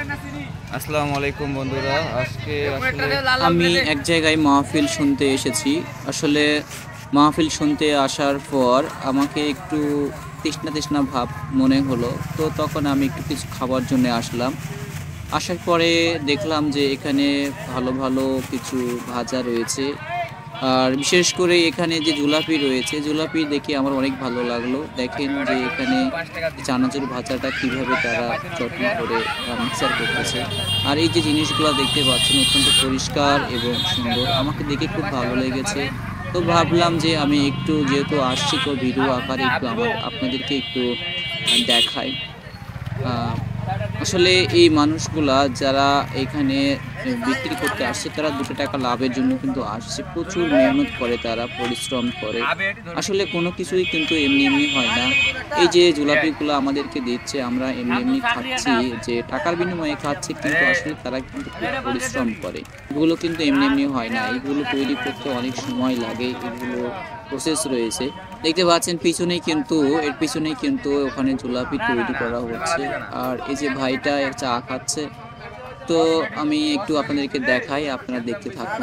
আসসালামু আলাইকুম বন্ধুরা, আজকে আমি এক জায়গায় মাহফিল শুনতে এসেছি। আসলে মাহফিল শুনতে আসার পর আমাকে একটু তৃষ্ণা তৃষ্ণা ভাব মনে হলো, তো তখন আমি একটু কিছু খাবার জন্য আসলাম। আসার পরে দেখলাম যে এখানে ভালো ভালো কিছু ভাজা রয়েছে, আর বিশেষ করে এখানে যে জুলাপি রয়েছে, জুলাপি দেখে আমার অনেক ভালো লাগলো। দেখেন যে এখানে চানাচুর ভাজাটা কিভাবে তারা যত্ন করে মিক্সার করতেছে। আর এই যে জিনিসগুলো দেখতে পাচ্ছেন অত্যন্ত পরিষ্কার এবং সুন্দর, আমাকে দেখে খুব ভালো লেগেছে। তো ভাবলাম যে আমি একটু যেহেতু আসছি, তো ভিডিও আকারে একটু আপনাদেরকে একটু দেখাই। আহ, আসলে এই মানুষগুলা যারা এখানে বিক্রি করতে আসছে, তারা 2 টাকা লাভের জন্য কিন্তু আসছে। প্রচুর মেহনত করে, তারা পরিশ্রম করে। আসলে কোনো কিছুই কিন্তু এমনি এমনি হয় না। এই যে জিলাপিগুলো আমাদেরকে দিচ্ছে, আমরা এমনি এমনি খাচ্ছি, যে টাকার বিনিময়ে খাচ্ছি, কিন্তু আসলে তারা কিন্তু খুব পরিশ্রম করে। এগুলো কিন্তু এমনি এমনি হয় না, এগুলো তৈরি করতে অনেক সময় লাগে, এগুলো প্রসেস রয়েছে। দেখতে পাচ্ছেন এর পিছনেই কিন্তু ওখানে জিলাপি তৈরি করা হচ্ছে। আর এই যে ভাইটা চা খাচ্ছে, তো আমি একটু আপনাদেরকে দেখাই, আপনারা দেখতে থাকুন।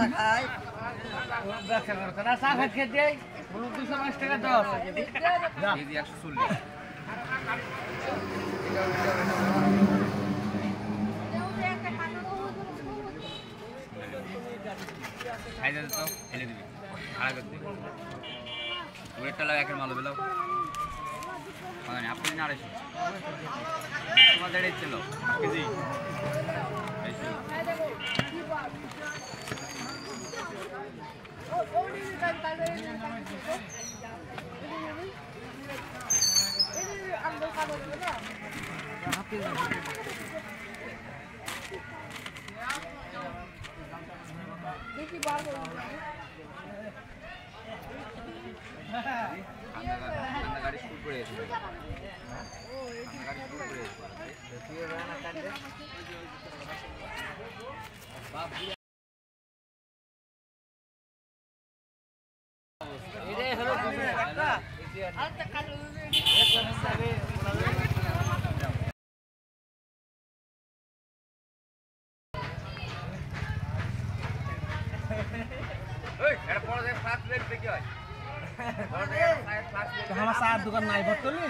আমার চায়ের দোকান নাই ভরতলি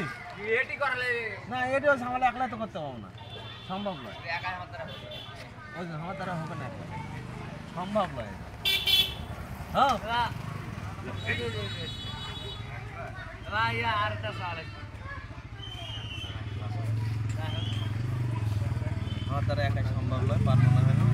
না, এটিও ঝামেলা একলা তো করতে পারবো না, সম্ভব নয়। ওই যে আমার দ্বারা হবে না, সম্ভব নয়। আমার দ্বারা একাই সম্ভব নয়, পারবো না।